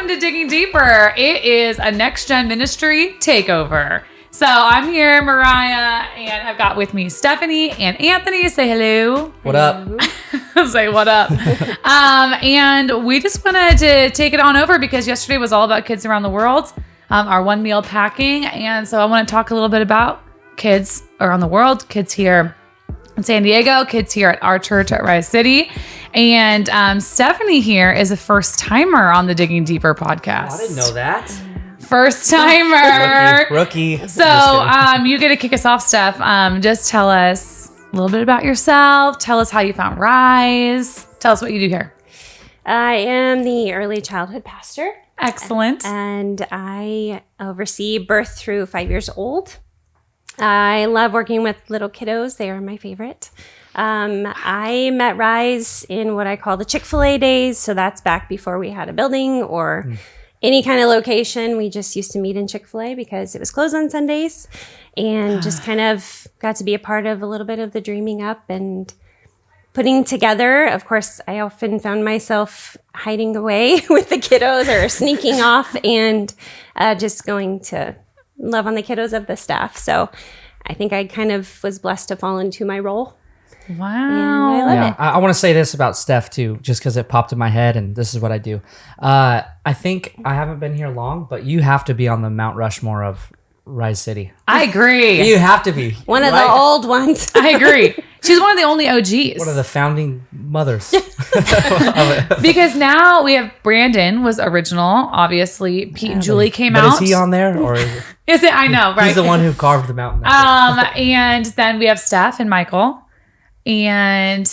to Digging Deeper. It is a Next Gen Ministry takeover. So I'm here, Mariah, and I've got with me Stephanie and Anthony. Say hello. What up? Say what up. And we just wanted to take it on over because yesterday was all about kids around the world, our OneMeal packing. And so I want to talk a little bit about kids around the world, kids here in San Diego, kids here at our church at Rise City. And Stephanie here is a first timer on the Digging Deeper podcast. I didn't know that. First timer. Rookie. So you get to kick us off, Steph. Just tell us a little bit about yourself. Tell us how you found Rise. Tell us what you do here. I am the early childhood pastor. Excellent. And I oversee birth through 5 years old. I love working with little kiddos. They are my favorite. I met Rise in what I call the Chick-fil-A days. So that's back before we had a building or any kind of location. We just used to meet in Chick-fil-A because it was closed on Sundays, and just kind of got to be a part of a little bit of the dreaming up and putting together. Of course, I often found myself hiding away with the kiddos or sneaking off and just going to love on the kiddos of the staff. So I think I kind of was blessed to fall into my role. Wow. And I love it. I want to say this about Steph too, just because it popped in my head, and this is what I do. I think I haven't been here long, but you have to be on the Mount Rushmore of Rise City. I agree. You have to be. One of the old ones. I agree. She's one of the only OGs. One of the founding mothers. Because now we have Brandon was original. Obviously, Pete and Julie came But out. is he on there? Or Is it? I know, right? he's the one who carved the mountain. And then we have Steph and Michael. And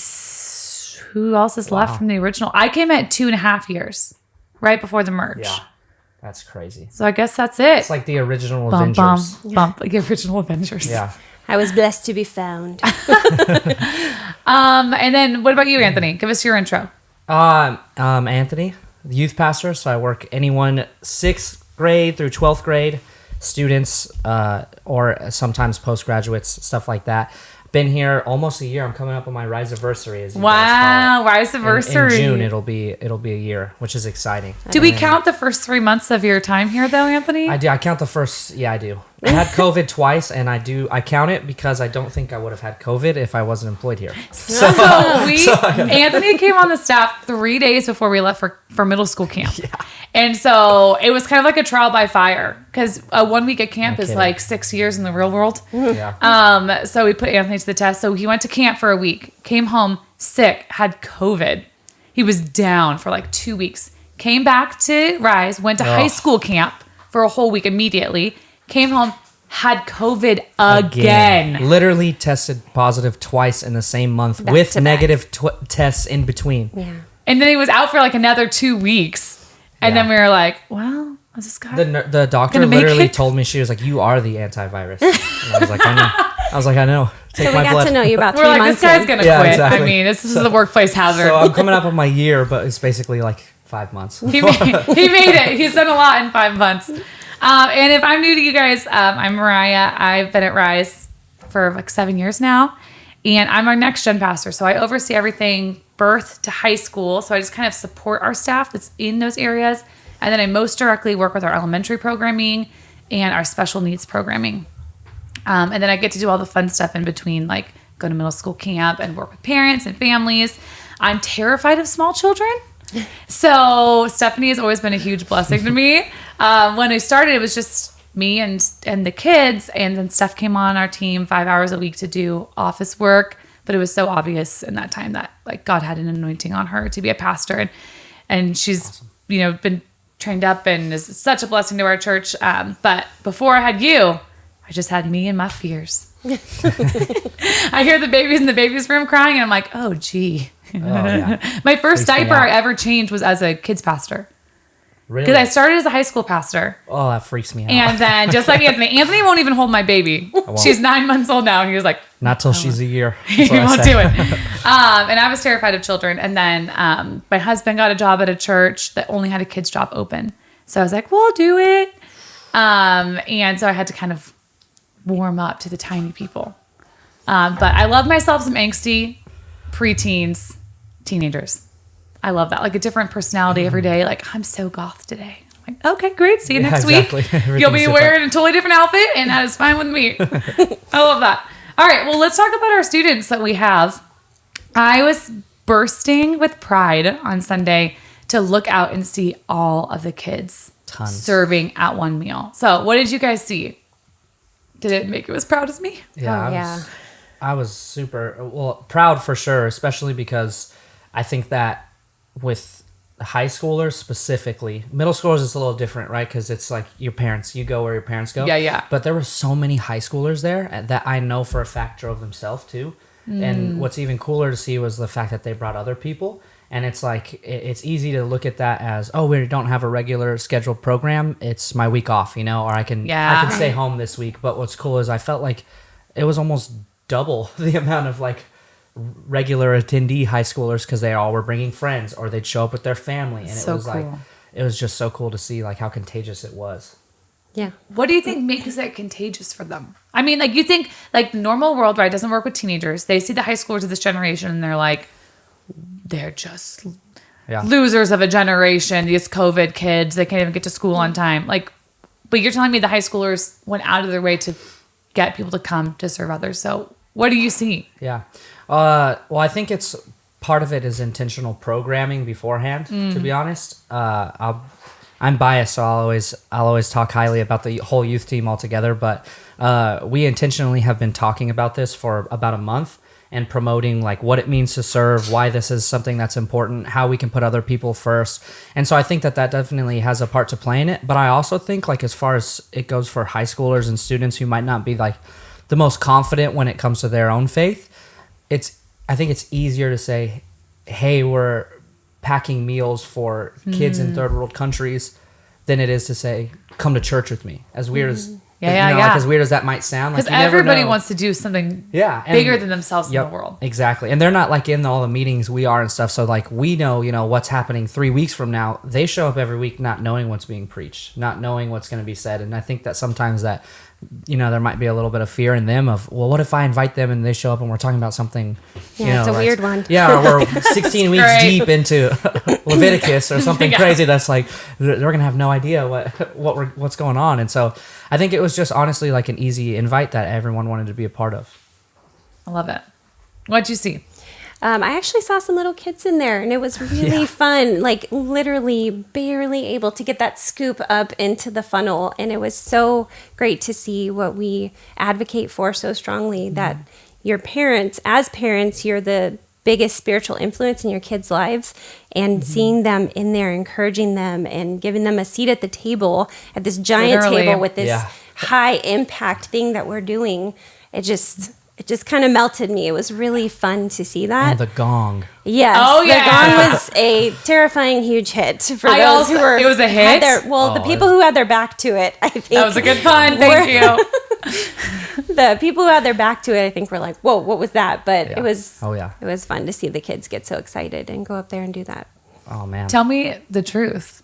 who else is left from the original? I came at 2.5 years, right before the merge. Yeah. That's crazy. So I guess that's it. It's like the original bump, Avengers. like the original Avengers. Yeah. I was blessed to be found. And then what about you, Anthony? Give us your intro. Anthony, the youth pastor. So I work anyone 6th grade through 12th grade students, or sometimes postgraduates, stuff like that. Been here almost a year. I'm coming up on my Rise Anniversary. As you guys call it. Rise Anniversary. In June, it'll be a year, which is exciting. Do we count the first 3 months of your time here, though, Anthony? I do. I count the first. Yeah, I do. I had COVID twice, and I count it because I don't think I would have had COVID if I wasn't employed here. So Anthony came on the staff 3 days before we left for middle school camp. Yeah. And so it was kind of like a trial by fire because 1 week at camp is like 6 years in the real world. Yeah. So we put Anthony to the test. So he went to camp for a week, came home sick, had COVID. He was down for like 2 weeks. Came back to Rise, went to high school camp for a whole week immediately. Came home, had COVID again. Literally tested positive twice in the same month with negative tests in between. Yeah. And then he was out for like another 2 weeks. And then we were like, well, is this guy the doctor gonna make literally it? told me, she was like, "You are the antivirus." And I was like, I know. Take So we my got blood. to know you about 3 We're like, months this guy's in. going to Yeah, quit. exactly. I mean, this is a workplace hazard. So I'm coming up on my year, but it's basically like 5 months. He made it. He's done a lot in 5 months. And if I'm new to you guys, I'm Mariah. I've been at Rise for like 7 years now. And I'm our next gen pastor. So I oversee everything birth to high school. So I just kind of support our staff that's in those areas. And then I most directly work with our elementary programming and our special needs programming. And then I get to do all the fun stuff in between, like go to middle school camp and work with parents and families. I'm terrified of small children. So Stephanie has always been a huge blessing to me. When I started, it was just me and the kids. And then Steph came on our team 5 hours a week to do office work. But it was so obvious in that time that like God had an anointing on her to be a pastor. And she's, been trained up and is such a blessing to our church. But before I had you, I just had me and my fears. I hear the babies in the baby's room crying, and I'm like, oh, gee. Oh, yeah. My first Freaks me diaper out. I ever changed was as a kids pastor. Really? Because I started as a high school pastor. Oh, that freaks me out. And then just like Anthony won't even hold my baby. She's 9 months old now. And he was like, Not till she's a year. he won't do it. And I was terrified of children. And then my husband got a job at a church that only had a kids job open. So I was like, well, I'll do it. And so I had to kind of warm up to the tiny people. But I love myself some angsty preteens, teenagers. I love that. Like a different personality every day. Like, I'm so goth today. Like, okay, great. See you Yeah, next exactly. week. You'll Everything's be different. wearing a totally different outfit, and that is fine with me. I love that. All right, well, let's talk about our students that we have. I was bursting with pride on Sunday to look out and see all of the kids Tons. serving at OneMeal. So, what did you guys see? Did it make you as proud as me? Yeah, I was super proud for sure, especially because I think that with high schoolers specifically, middle schoolers is a little different, right? Because it's like your parents, you go where your parents go. Yeah. But there were so many high schoolers there that I know for a fact drove themselves too. And what's even cooler to see was the fact that they brought other people. And it's like, it's easy to look at that as, oh, we don't have a regular scheduled program. It's my week off, or I can stay home this week. But what's cool is I felt like it was almost double the amount of like regular attendee high schoolers because they all were bringing friends or they'd show up with their family. And So it was cool. like, it was just so cool to see like how contagious it was. Yeah. What do you think makes it contagious for them? I mean, like, you think, like, normal world, right, doesn't work with teenagers. They see the high schoolers of this generation, and they're like, they're just losers of a generation. These COVID kids, they can't even get to school on time. Like, but you're telling me the high schoolers went out of their way to get people to come to serve others. So what do you see? Yeah. Well, I think it's part of it is intentional programming beforehand, to be honest. I'm biased, so I'll always talk highly about the whole youth team altogether, but we intentionally have been talking about this for about a month and promoting like what it means to serve, why this is something that's important, how we can put other people first. And so I think that definitely has a part to play in it. But I also think like as far as it goes for high schoolers and students who might not be like the most confident when it comes to their own faith, I think it's easier to say, hey, we're packing meals for kids in third world countries than it is to say, come to church with me. As weird as like as weird as that might sound, Because like everybody wants to do something bigger than themselves in the world. Exactly. And they're not like in all the meetings we are and stuff. So like we know, what's happening 3 weeks from now. They show up every week not knowing what's being preached, not knowing what's going to be said. And I think that sometimes that there might be a little bit of fear in them of, well, what if I invite them and they show up and we're talking about something, it's a weird one. Yeah, or we're 16 weeks deep into Leviticus or something crazy that's like, they're going to have no idea what's going on. And so I think it was just honestly like an easy invite that everyone wanted to be a part of. I love it. What'd you see? I actually saw some little kids in there, and it was really fun. Like literally barely able to get that scoop up into the funnel. And it was so great to see what we advocate for so strongly, that your parents, as parents, you're the biggest spiritual influence in your kids' lives, and seeing them in there, encouraging them and giving them a seat at the table, at this giant table with this high impact thing that we're doing. It just kind of melted me. It was really fun to see that. And the gong. Yes. Oh, the yeah. gong was a terrifying huge hit for those who were. It was a hit? The people who had their back to it, I think. That was a good pun. Thank you. The people who had their back to it, I think, were like, whoa, what was that? But it was it was fun to see the kids get so excited and go up there and do that. Oh, man. Tell me the truth.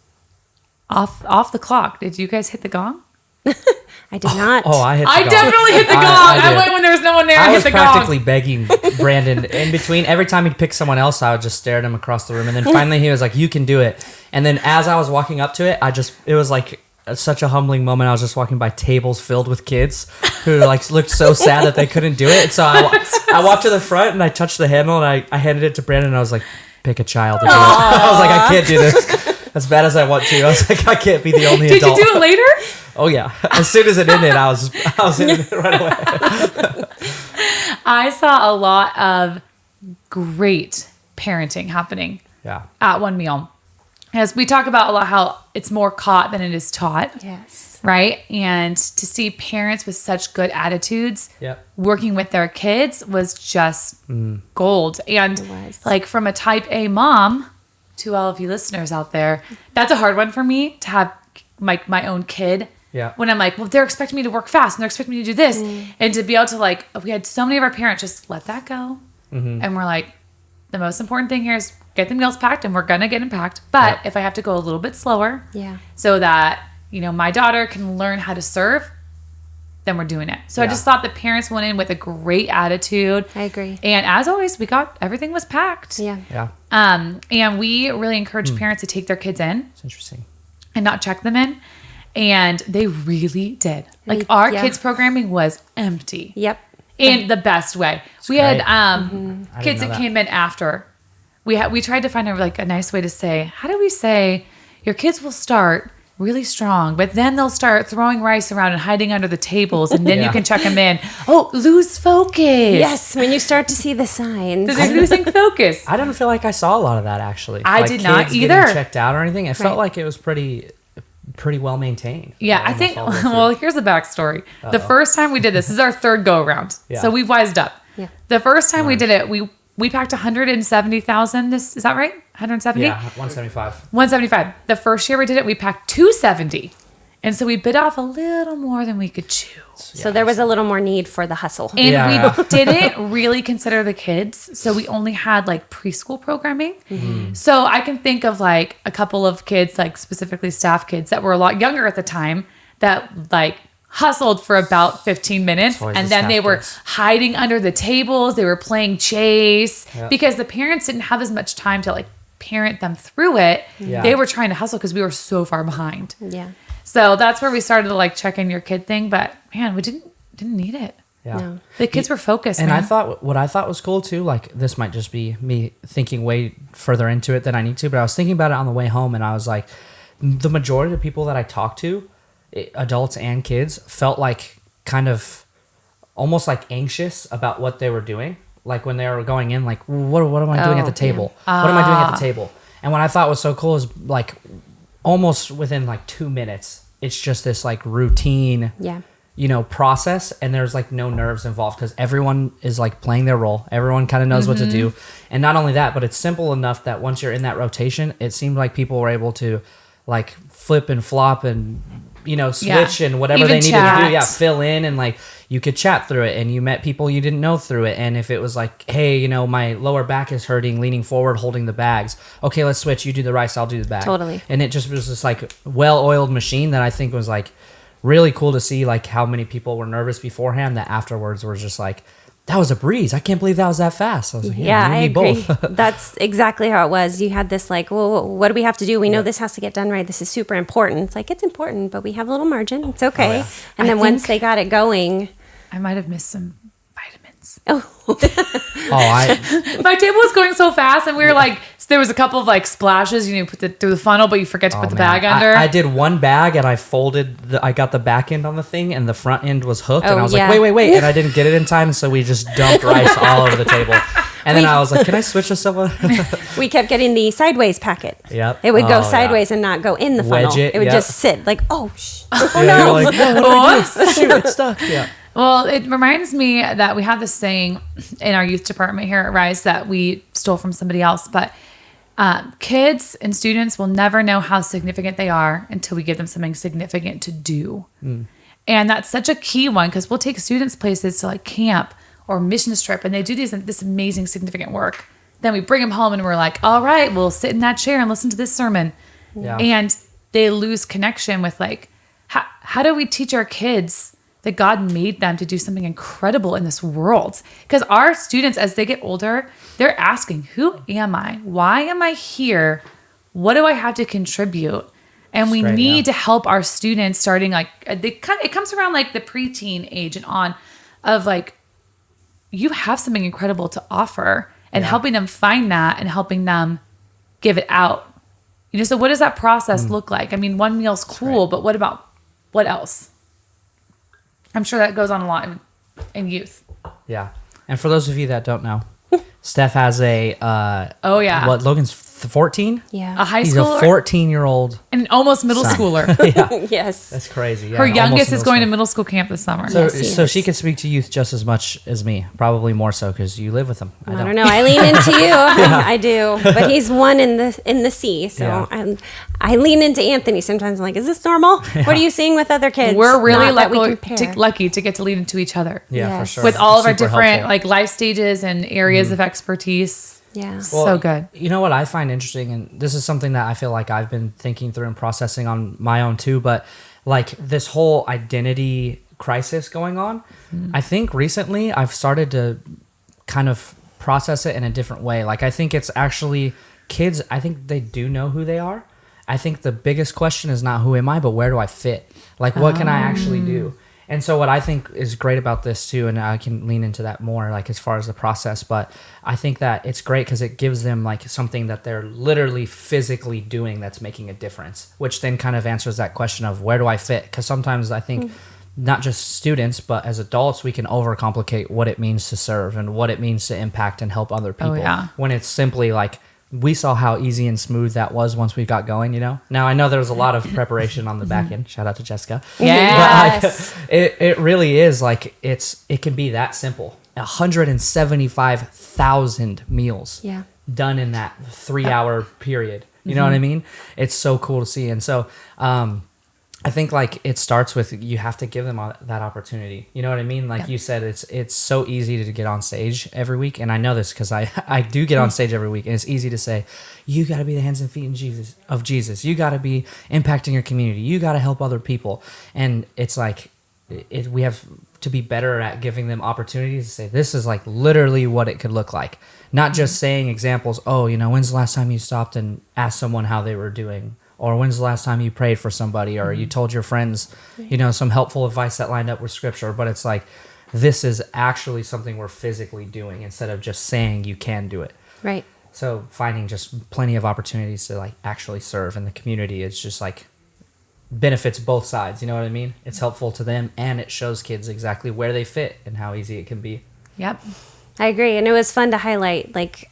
Off the clock, did you guys hit the gong? I did not. Oh, I hit the I gong. definitely hit the gong. I went when there was no one there. I and was hit the practically gong. begging Brandon in between. Every time he'd pick someone else, I would just stare at him across the room. And then finally he was like, you can do it. And then as I was walking up to it, it was like such a humbling moment. I was just walking by tables filled with kids who like looked so sad that they couldn't do it. And so I walked to the front and I touched the handle and I handed it to Brandon and I was like, pick a child to do it. I was like, I can't do this. As bad as I want to. I was like, I can't be the only adult. Did you do it later? Oh yeah. As soon as it ended, I was in it right away. I saw a lot of great parenting happening at OneMeal. As we talk about a lot how it's more caught than it is taught. Yes. Right? And to see parents with such good attitudes working with their kids was just gold. And like from a type A mom, to all of you listeners out there, that's a hard one for me to have my own kid. Yeah. When I'm like, well, they're expecting me to work fast and they're expecting me to do this. And to be able to like, we had so many of our parents just let that go. And we're like, the most important thing here is get the meals packed and we're going to get them packed. But if I have to go a little bit slower so that, my daughter can learn how to serve, then we're doing it. So I just thought the parents went in with a great attitude. I agree. And as always, everything was packed. Yeah. Yeah. And we really encourage parents to take their kids in. It's interesting. and not check them in. And they really did. Like our kids programming was empty. Yep. In the best way. We great. had kids that came in after. We tried to find a nice way to say, how do we say your kids will start really strong, but then they'll start throwing rice around and hiding under the tables, and then you can check them in. Oh, lose focus. Yes, when you start to see the signs. So they're losing focus. I don't feel like I saw a lot of that actually. I did not kids either. Getting checked out or anything. It felt like it was pretty well maintained. Yeah, I think, well, here's the backstory. The first time we did this is our third go around. Yeah. So we've wised up. Yeah. The first time we did it, we packed 170,000. Is that right? 170? Yeah, 175. 175. The first year we did it, we packed 270. And so we bit off a little more than we could chew. So there was a little more need for the hustle. And we didn't really consider the kids. So we only had preschool programming. So I can think of a couple of kids, specifically staff kids that were a lot younger at the time that hustled for about 15 minutes. And then they were hiding under the tables. They were playing chase because the parents didn't have as much time to parent them through it. Yeah. They were trying to hustle because we were so far behind. Yeah. So that's where we started to check in your kid thing. But man, we didn't need it. Yeah. No. The kids were focused. And man. what I thought was cool too, this might just be me thinking way further into it than I need to, but I was thinking about it on the way home, and I was like, the majority of people that I talked to, adults and kids, felt kind of almost anxious about what they were doing. When they were going in, what am I doing at the table? What am I doing at the table? And what I thought was so cool is almost within 2 minutes, it's just this routine, process, and there's no nerves involved because everyone is playing their role. Everyone kind of knows what to do. And not only that, but it's simple enough that once you're in that rotation, it seemed like people were able to flip and flop and switch and whatever Even they needed chat. to do, fill in, and you could chat through it, and you met people you didn't know through it. And if it was hey, my lower back is hurting, leaning forward, holding the bags. Okay, let's switch. You do the rice, I'll do the bag. Totally. And it just was this well-oiled machine that I think was really cool to see how many people were nervous beforehand that afterwards were just that was a breeze. I can't believe that was that fast. I was like, Yeah, you I and me agree. both. That's exactly how it was. You had this well, what do we have to do? We know this has to get done right. This is super important. It's it's important, but we have a little margin. It's okay. Oh, yeah. And then once they got it going, I might have missed some vitamins. I My table was going so fast, and we were there was a couple of splashes. You put through the funnel, but you forget to put the bag under. I did one bag and I folded. I got the back end on the thing, and the front end was hooked. And Oh, I was yeah. wait, and I didn't get it in time, so we just dumped rice all over the table. And then I was like, "Can I switch to someone?" we kept getting the sideways packet. Yep. It would Oh, go yeah. sideways and not go in the funnel. Wedge it, would yep. just sit oh Yeah, you're like, "No, what do I do?" Whoops. Shoot, it's stuck. Yeah. Well, it reminds me that we have this saying in our youth department here at Rise that we stole from somebody else, but kids and students will never know how significant they are until we give them something significant to do. And that's such a key one because we'll take students places to camp or mission trip, and they do this amazing significant work. Then we bring them home and we're like, all right, we'll sit in that chair and listen to this sermon. Yeah. And they lose connection with how do we teach our kids that God made them to do something incredible in this world? Because our students, as they get older, they're asking, who am I? Why am I here? What do I have to contribute? And we Straight, need yeah. to help our students starting it comes around the preteen age and on of you have something incredible to offer, and helping them find that and helping them give it out. So what does that process look like? I mean, OneMeal's cool, but what else? I'm sure that goes on a lot in youth. Yeah. And for those of you that don't know, Steph has a Oh yeah, what Logan's 14? Yeah. a high He's schooler a 14-year-old. and an almost middle son. schooler. Yes. That's crazy. Yeah, Her almost youngest is going to middle middle school camp this summer. school. Yes, he So is. she can speak to youth just as much as me, probably more so because you live with them. I don't know. I lean into you. I do. But he's one in the sea. So Yeah. I lean into Anthony sometimes. I'm like, is this normal? What are you seeing with other kids? We're really Not that we lucky to get to lead into each other Yeah, for Yes. sure. with all of our Super different helpful. life stages and areas of expertise. Yeah. So good. You know what I find interesting, and this is something that I feel like I've been thinking through and processing on my own too, but this whole identity crisis going on, I think recently I've started to kind of process it in a different way. I think it's actually kids, I think they do know who they are. I think the biggest question is not who am I, but where do I fit? Like, what can I actually do? And so what I think is great about this too, and I can lean into that more, like as far as the process, but I think that it's great because it gives them like something that they're literally physically doing that's making a difference, which then kind of answers that question of where do I fit? Because sometimes I think not just students, but as adults, we can overcomplicate what it means to serve and what it means to impact and help other people. When it's simply like, we saw how easy and smooth that was once we got going, you know? Now, I know there was a lot of preparation on the back end. Shout out to Jessica. Yes. But like, it really is like, it can be that simple. 175,000 meals done in that 3-hour period. You know what I mean? It's so cool to see. And so, I think like it starts with, you have to give them that opportunity. You know what I mean? Like you said, it's so easy to get on stage every week. And I know this because I do get on stage every week, and it's easy to say, you got to be the hands and feet of Jesus. You got to be impacting your community. You got to help other people. And it's like, we have to be better at giving them opportunities to say, this is like literally what it could look like. Not just saying examples. Oh, you know, when's the last time you stopped and asked someone how they were doing? Or when's the last time you prayed for somebody, or you told your friends, you know, some helpful advice that lined up with scripture. But it's like, this is actually something we're physically doing instead of just saying you can do it. Right. So finding just plenty of opportunities to like actually serve in the community is just like benefits both sides. You know what I mean? It's helpful to them, and it shows kids exactly where they fit and how easy it can be. Yep. I agree. And it was fun to highlight, like,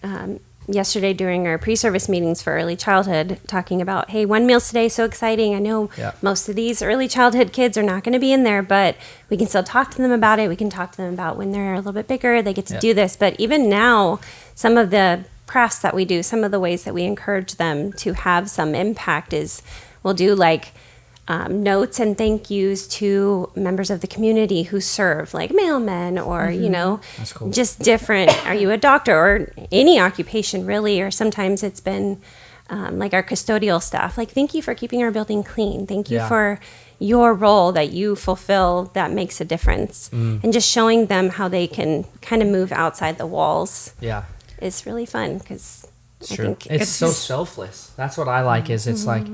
yesterday during our pre-service meetings for early childhood, talking about, hey, OneMeal's today, so exciting. I know most of these early childhood kids are not going to be in there, but we can still talk to them about it. We can talk to them about when they're a little bit bigger, they get to do this. But even now, some of the crafts that we do, some of the ways that we encourage them to have some impact is we'll do like notes and thank yous to members of the community who serve, like mailmen or, you know, That's cool. just different. Are you a doctor or any occupation really? Or sometimes it's been like our custodial staff, like, thank you for keeping our building clean. Thank you for your role that you fulfill that makes a difference. And just showing them how they can kind of move outside the walls is really fun because I think it's so selfless. That's what I like is it's like,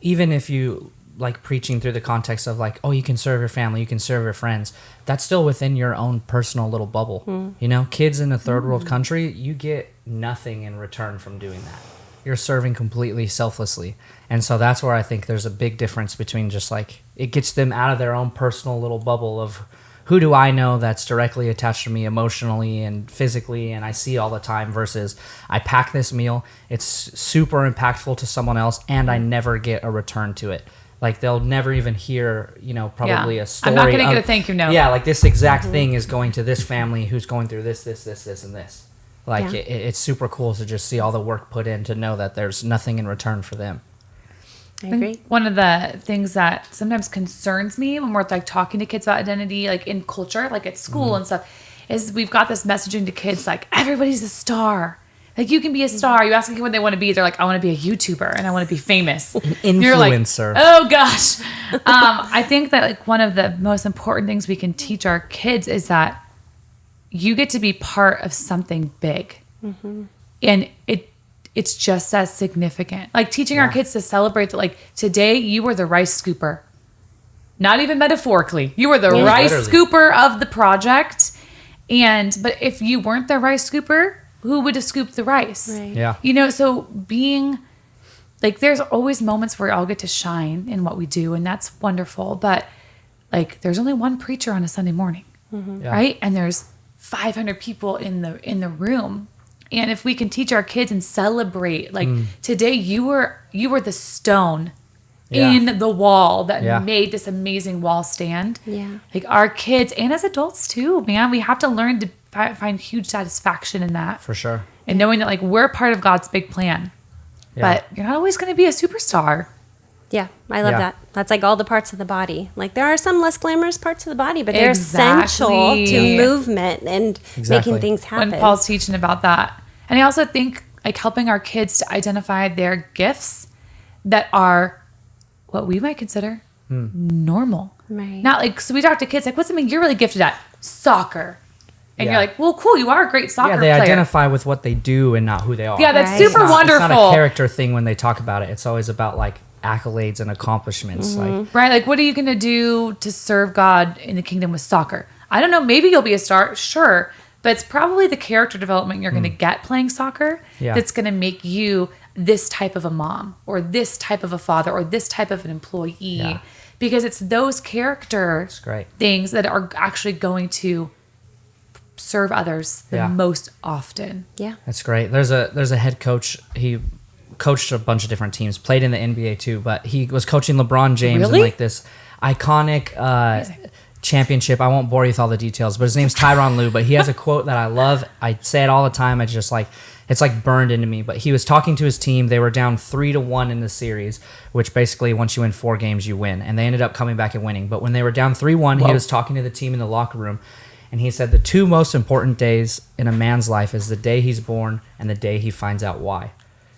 even if you like preaching through the context of like, oh, you can serve your family, you can serve your friends, that's still within your own personal little bubble. You know, kids in a third world country, you get nothing in return from doing that. You're serving completely selflessly. And so that's where I think there's a big difference between just like, it gets them out of their own personal little bubble of who do I know that's directly attached to me emotionally and physically and I see all the time, versus I pack this meal, it's super impactful to someone else, and I never get a return to it. Like, they'll never even hear, you know, probably a story. I'm not going to get a thank you note. Yeah, like this exact thing is going to this family who's going through this, and this. Like, it's super cool to just see all the work put in to know that there's nothing in return for them. I agree. One of the things that sometimes concerns me when we're like talking to kids about identity, like in culture, like at school and stuff, is we've got this messaging to kids like, everybody's a star. Like, you can be a star. You ask them what they want to be. They're like, I want to be a YouTuber and I want to be famous. Influencer. Like, oh gosh. I think that like one of the most important things we can teach our kids is that you get to be part of something big. And it's just as significant. Like teaching our kids to celebrate that, like, today you were the rice scooper. Not even metaphorically. You were the rice scooper of the project. But if you weren't the rice scooper, who would have scooped the rice? Right. Yeah. You know, so being like, there's always moments where we all get to shine in what we do, and that's wonderful. But like, there's only one preacher on a Sunday morning, right? And there's 500 people in the room. And if we can teach our kids and celebrate, like today you were the stone in the wall that made this amazing wall stand. Yeah. Like, our kids, and as adults too, man, we have to learn to find huge satisfaction in that. For sure. And knowing that like we're part of God's big plan. But you're not always going to be a superstar. Yeah, I love that. That's like all the parts of the body. Like, there are some less glamorous parts of the body, but they're essential to movement and making things happen. When Paul's teaching about that. And I also think like helping our kids to identify their gifts that are what we might consider normal. Right. Not like, so we talk to kids like, what's something you're really gifted at? Soccer. And Yeah. you're like, well, cool, you are a great soccer Yeah, they player. identify with what they do and not who they are. Yeah, that's Right. super It's wonderful. not a character thing when they talk about it. It's always about like accolades and accomplishments. Like, Right? Like, what are you going to do to serve God in the kingdom with soccer? I don't know. Maybe you'll be a star, sure. But it's probably the character development you're going to get playing soccer Yeah. that's going to make you this type of a mom or this type of a father or this type of an employee. Yeah. Because it's those character great. things that are actually going to serve others the Yeah. most often. Yeah. that's great. There's a head coach. He coached a bunch of different teams, played in the NBA too, but he was coaching LeBron James Really? in like this iconic championship. I won't bore you with all the details, but his name's Tyronn Lue. But he has a quote that I love. I say it all the time. I just like it's like burned into me. But he was talking to his team. They were down 3-1 in the series, which basically once you win 4 games, you win. And they ended up coming back and winning. But when they were down 3-1, he was talking to the team in the locker room. And he said the 2 most important days in a man's life is the day he's born and the day he finds out why.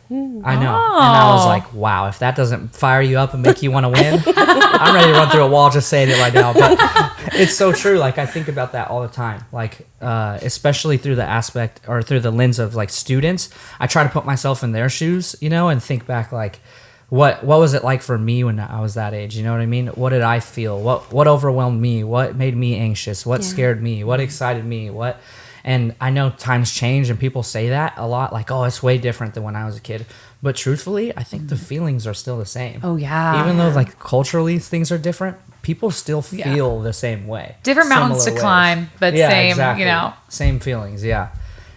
I know. And I was like, wow, if that doesn't fire you up and make you want to win, I'm ready to run through a wall just saying it right now. But it's so true. Like, I think about that all the time. Like, especially through the aspect or through the lens of like students, I try to put myself in their shoes, you know, and think back like, what was it like for me when I was that age? You know what I mean? What did I feel? What overwhelmed me? What made me anxious? What scared me? What excited me? And I know times change and people say that a lot, like, oh, it's way different than when I was a kid. But truthfully, I think the feelings are still the same. Oh, yeah. Even though like culturally things are different, people still feel the same way. Different mountains to Similar ways. climb, but same, you know. Same feelings, yeah.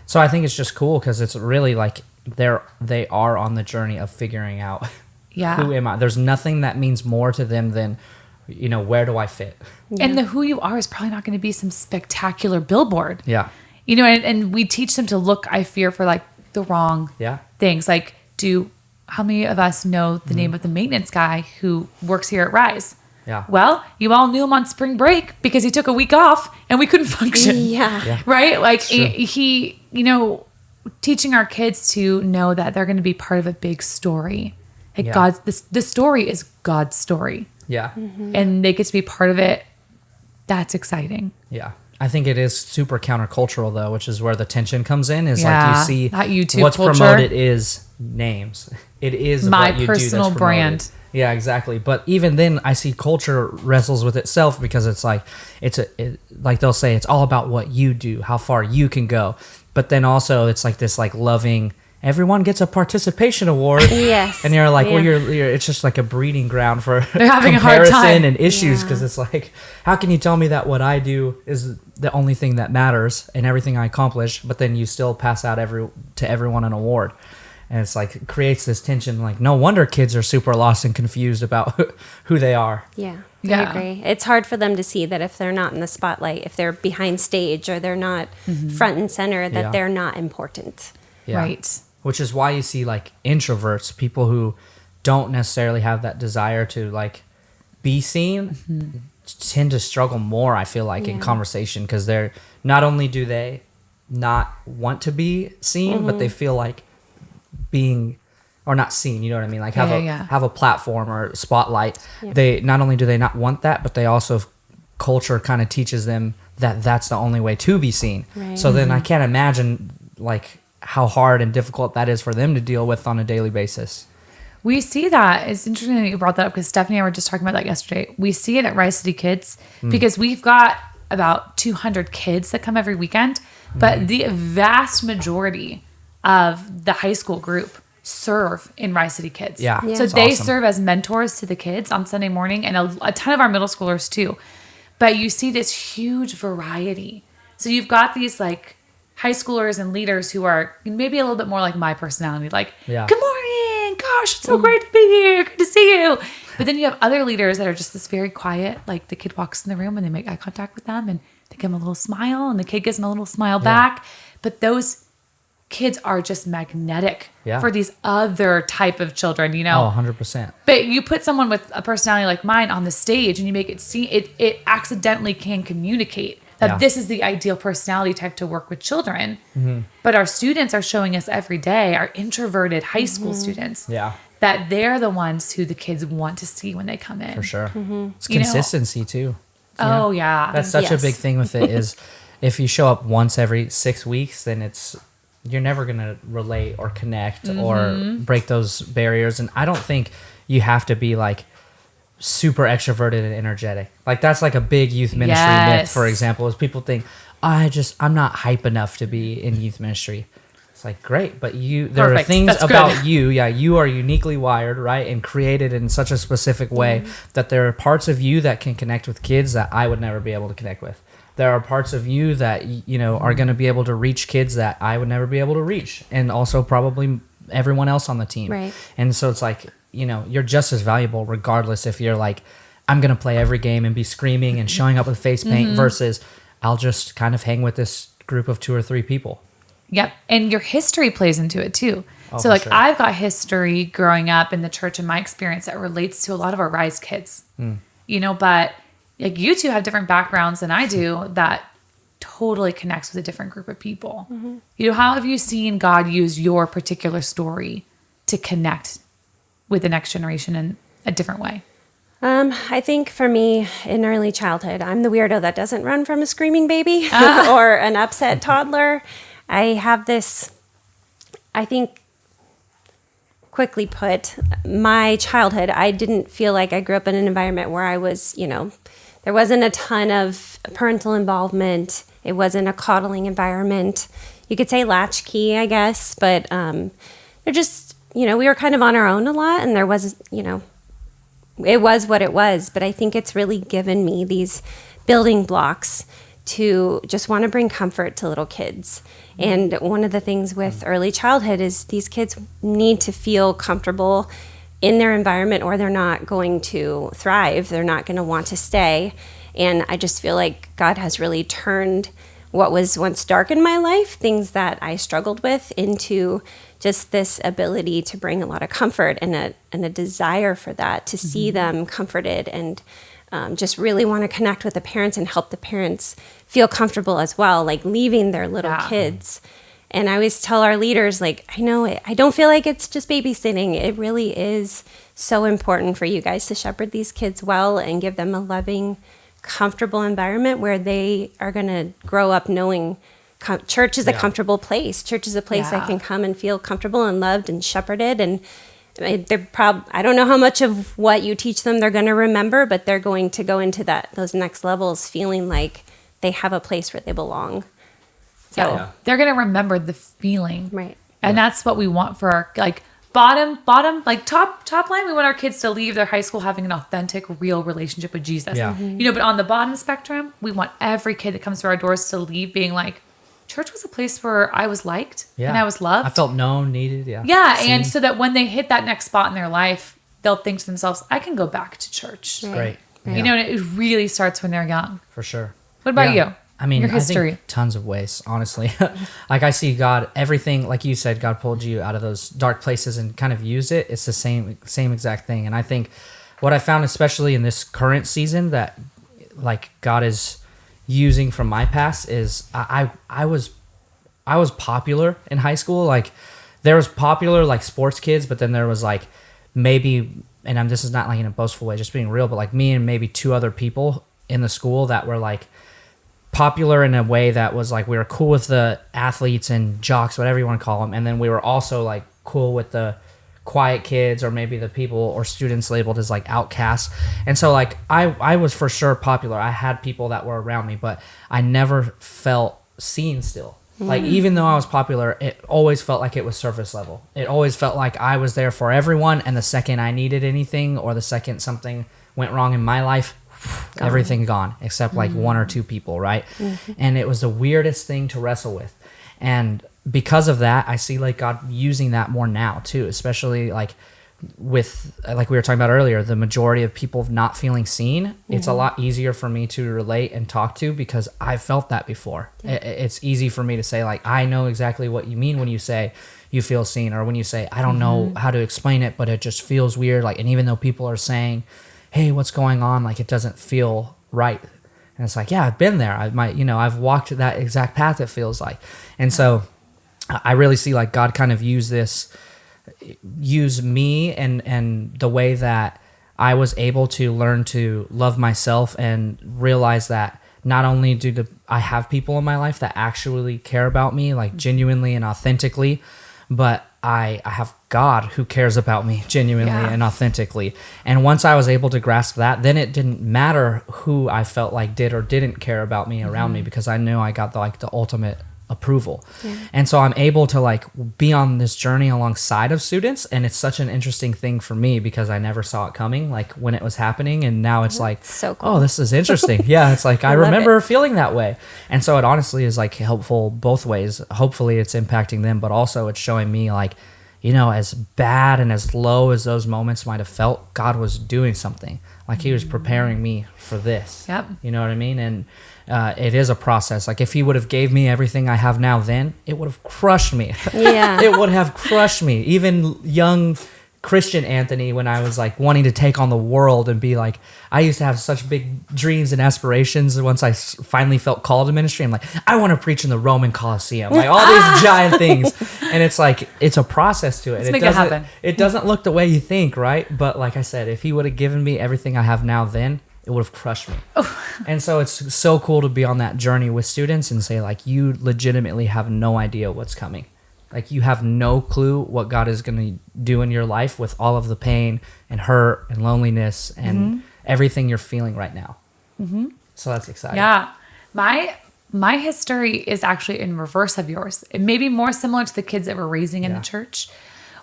So I think it's just cool because it's really like they are on the journey of figuring out Yeah. who am I. There's nothing that means more to them than, you know, where do I fit? And the who you are is probably not going to be some spectacular billboard. Yeah. You know, and we teach them to look, I fear, for like the wrong Yeah. things. Like, how many of us know the name of the maintenance guy who works here at Rise? Yeah. Well, you all knew him on spring break because he took a week off and we couldn't function. Yeah. Right? Like, true. he, you know, teaching our kids to know that they're going to be part of a big story. Like, Yeah. the story is God's story. Yeah. And they get to be part of it. That's exciting. Yeah. I think it is super countercultural though, which is where the tension comes in. Is Yeah, like you see that YouTube what's culture. promoted is names. It is My what you personal do that's promoted. brand. Yeah, exactly. But even then, I see culture wrestles with itself because it's like like they'll say it's all about what you do, how far you can go. But then also it's like this like loving. Everyone gets a participation award. Yes. And you're like, well, Yeah. you're it's just like a breeding ground for They're having a hard comparison time. and issues Yeah. because it's like, how can you tell me that what I do is the only thing that matters and everything I accomplish, but then you still pass out to everyone an award? And it's like, it creates this tension. Like, no wonder kids are super lost and confused about who they are. Yeah, Yeah. I agree. It's hard for them to see that if they're not in the spotlight, if they're behind stage or they're not front and center, that Yeah. they're not important. Yeah. Right. Which is why you see like introverts, people who don't necessarily have that desire to like be seen, tend to struggle more, I feel like, in Yeah. conversation because they're not only do they not want to be seen, but they feel like being or not seen, you know what I mean? Like have a platform or spotlight. Yeah. They not only do they not want that, but they also culture kind of teaches them that that's the only way to be seen. Right. So then I can't imagine like how hard and difficult that is for them to deal with on a daily basis. We see that. It's interesting that you brought that up because Stephanie and I were just talking about that yesterday. We see it at Rise City Kids because we've got about 200 kids that come every weekend, but the vast majority of the high school group serve in Rise City Kids. Yeah. Yeah. So It's they awesome. serve as mentors to the kids on Sunday morning and a ton of our middle schoolers too. But you see this huge variety. So you've got these like high schoolers and leaders who are maybe a little bit more like my personality, like, Yeah. good morning, gosh, it's so great to be here, good to see you. But then you have other leaders that are just this very quiet, like the kid walks in the room and they make eye contact with them and they give them a little smile and the kid gives them a little smile back. But those kids are just magnetic Yeah. for these other type of children, you know? Oh, 100%. But you put someone with a personality like mine on the stage and you make it seem it accidentally can communicate that Yeah. this is the ideal personality type to work with children. But our students are showing us every day, our introverted high school students, Yeah, that they're the ones who the kids want to see when they come in. for sure. It's You know- consistency too. Oh, yeah. That's such a Yes. big thing with it is if you show up once every 6 weeks, then you're never going to relate or connect or break those barriers. And I don't think you have to be like super extroverted and energetic. Like that's like a big youth ministry myth, for example, is people think, I'm not hype enough to be in youth ministry. It's like, great, but there are things about you. Yeah, you are uniquely wired, right? And created in such a specific way that there are parts of you that can connect with kids that I would never be able to connect with. There are parts of you that, are going to be able to reach kids that I would never be able to reach. And also probably everyone else on the team. Right. And so it's like, you're just as valuable regardless if you're like, I'm going to play every game and be screaming and showing up with face paint versus I'll just kind of hang with this group of 2 or 3 people. Yep. And your history plays into it too. Oh, so like sure. I've got history growing up in the church in my experience that relates to a lot of our Rise kids, but like you two have different backgrounds than I do that totally connects with a different group of people. How have you seen God use your particular story to connect with the next generation in a different way? I think for me, in early childhood, I'm the weirdo that doesn't run from a screaming baby or an upset toddler. I have this, I think, quickly put, my childhood, I didn't feel like I grew up in an environment where I was, there wasn't a ton of parental involvement. It wasn't a coddling environment. You could say latchkey, I guess, but they're just, we were kind of on our own a lot, and there was, it was what it was. But I think it's really given me these building blocks to just want to bring comfort to little kids. And one of the things with early childhood is these kids need to feel comfortable in their environment, or they're not going to thrive. They're not going to want to stay. And I just feel like God has really turned what was once dark in my life, things that I struggled with, into just this ability to bring a lot of comfort and a desire for that, to see them comforted and just really want to connect with the parents and help the parents feel comfortable as well, like leaving their little kids. And I always tell our leaders, like, I don't feel like it's just babysitting. It really is so important for you guys to shepherd these kids well and give them a loving, comfortable environment where they are going to grow up knowing church is a comfortable place. Church is a place that can come and feel comfortable and loved and shepherded. And I don't know how much of what you teach them they're going to remember, but they're going to go into those next levels feeling like they have a place where they belong. So they're going to remember the feeling. Right. And that's what we want for our, like, bottom, like top line, we want our kids to leave their high school having an authentic, real relationship with Jesus. Yeah. But on the bottom spectrum, we want every kid that comes through our doors to leave being like, church was a place where I was liked and I was loved. I felt known, needed, Yeah, and so that when they hit that next spot in their life, they'll think to themselves, I can go back to church. Great. And it really starts when they're young. For sure. What about you? I mean, your history? I think tons of ways, honestly. Like I see God, everything, like you said, God pulled you out of those dark places and kind of used it. It's the same exact thing. And I think what I found, especially in this current season, that like God is using from my past is I was popular in high school. Like there was popular like sports kids, but then there was like maybe, and this is not like in a boastful way, just being real, but like me and maybe 2 other people in the school that were like popular in a way that was like we were cool with the athletes and jocks, whatever you want to call them, and then we were also like cool with the quiet kids or maybe the people or students labeled as like outcasts. And so like I was for sure popular. I had people that were around me, but I never felt seen still. Like even though I was popular, it always felt like it was surface level. It always felt like I was there for everyone, and the second I needed anything or the second something went wrong in my life, everything gone except like 1 or 2 people, right? And it was the weirdest thing to wrestle with. And because of that, I see like God using that more now too, especially like with, like we were talking about earlier, the majority of people not feeling seen. It's a lot easier for me to relate and talk to because I felt that before. It's easy for me to say like, I know exactly what you mean when you say you feel seen, or when you say, I don't know how to explain it, but it just feels weird. Like, and even though people are saying, hey, what's going on? Like, it doesn't feel right. And it's like, yeah, I've been there. I've walked that exact path, it feels like. And so I really see like God kind of use me and the way that I was able to learn to love myself and realize that not only I have people in my life that actually care about me, like genuinely and authentically, but I have God who cares about me genuinely and authentically. And once I was able to grasp that, then it didn't matter who I felt like did or didn't care about me around me, because I knew I got the ultimate approval. And so I'm able to like be on this journey alongside of students, and it's such an interesting thing for me because I never saw it coming, like when it was happening, and now it's like, so cool. Oh, this is interesting. Yeah, it's like I remember feeling that way. And so it honestly is like helpful both ways. Hopefully it's impacting them, but also it's showing me like, you know, as bad and as low as those moments might have felt, God was doing something. Like he was preparing me for this. Yep. You know what I mean? And it is a process. Like if he would have gave me everything I have now then, it would have crushed me. Yeah. It would have crushed me. Even young Christian Anthony, when I was like wanting to take on the world and be like, I used to have such big dreams and aspirations. And once I finally felt called to ministry, I'm like, I want to preach in the Roman Colosseum, like all these giant things. And it's like, it's a process to it. Let's make it happen. It doesn't look the way you think, right? But like I said, if he would have given me everything I have now then, it would have crushed me. And so it's so cool to be on that journey with students and say like, you legitimately have no idea what's coming. Like you have no clue what God is going to do in your life with all of the pain and hurt and loneliness and everything you're feeling right now. So that's exciting. Yeah. My history is actually in reverse of yours. It may be more similar to the kids that we're raising in the church,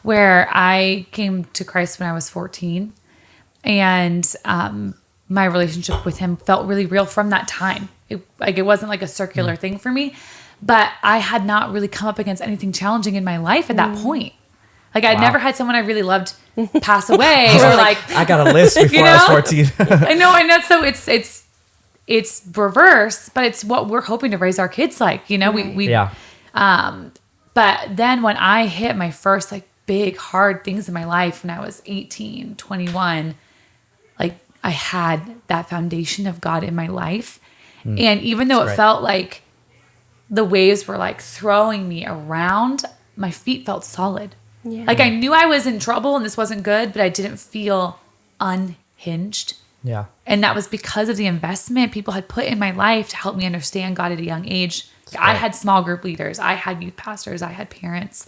where I came to Christ when I was 14, and my relationship with him felt really real from that time. It wasn't like a circular thing for me. But I had not really come up against anything challenging in my life at that point. Like I'd never had someone I really loved pass away, or like I got a list before I was 14. I know. So it's reverse, but it's what we're hoping to raise our kids like. You know, But then when I hit my first like big hard things in my life when I was 18, 21, like I had that foundation of God in my life, and even though it felt like the waves were like throwing me around, my feet felt solid. Yeah. Like I knew I was in trouble and this wasn't good, but I didn't feel unhinged. Yeah. And that was because of the investment people had put in my life to help me understand God at a young age. I had small group leaders. I had youth pastors. I had parents.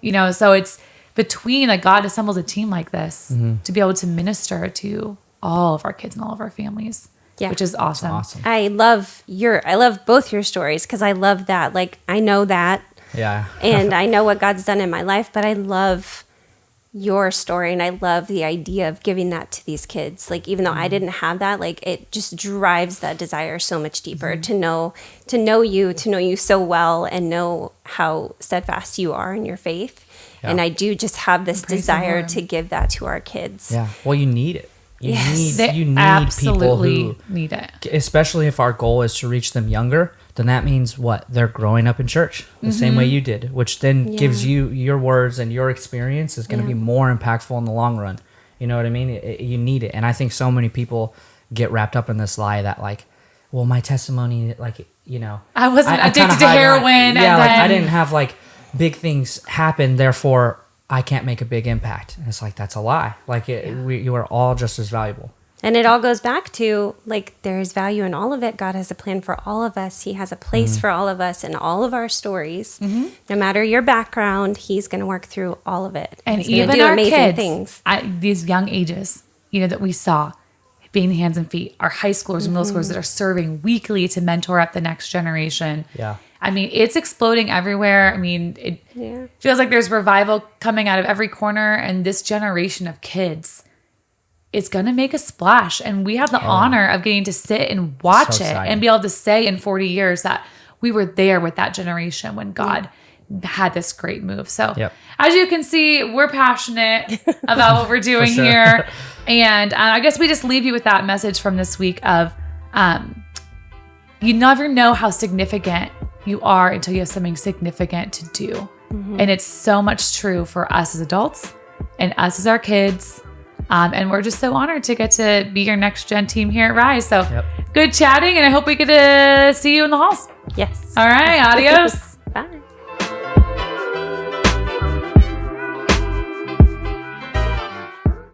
You know, so it's between like God assembles a team like this to be able to minister to all of our kids and all of our families. Yeah. Which is awesome. I love both your stories because I love that. Like I know that. Yeah. And I know what God's done in my life, but I love your story and I love the idea of giving that to these kids. Like even though I didn't have that, like it just drives that desire so much deeper to know you so well and know how steadfast you are in your faith. Yeah. And I do just have this desire to give that to our kids. Yeah. Well, you need it. You need absolutely people who need it. Especially if our goal is to reach them younger, then that means what? They're growing up in church the same way you did, which then gives you your words and your experience is going to be more impactful in the long run. You know what I mean? You need it. And I think so many people get wrapped up in this lie that like, well, my testimony, like, you know, I wasn't addicted to heroin. I didn't have like big things happen. Therefore, I can't make a big impact. And it's like, that's a lie. Like you are all just as valuable. And it all goes back to like, there is value in all of it. God has a plan for all of us. He has a place for all of us in all of our stories. No matter your background, he's going to work through all of it. And even our kids, these young ages, you know, that we saw being hands and feet, our high schoolers and middle schoolers that are serving weekly to mentor up the next generation. Yeah. I mean, it's exploding everywhere. I mean, it feels like there's revival coming out of every corner, and this generation of kids is going to make a splash. And we have the honor of getting to sit and watch it and be able to say in 40 years that we were there with that generation when God had this great move. So as you can see, we're passionate about what we're doing here. And I guess we just leave you with that message from this week of you never know how significant you are until you have something significant to do. And it's so much true for us as adults and us as our kids. And we're just so honored to get to be your next gen team here at Rise. So good chatting, and I hope we get to see you in the halls. Yes. All right. Adios. Bye.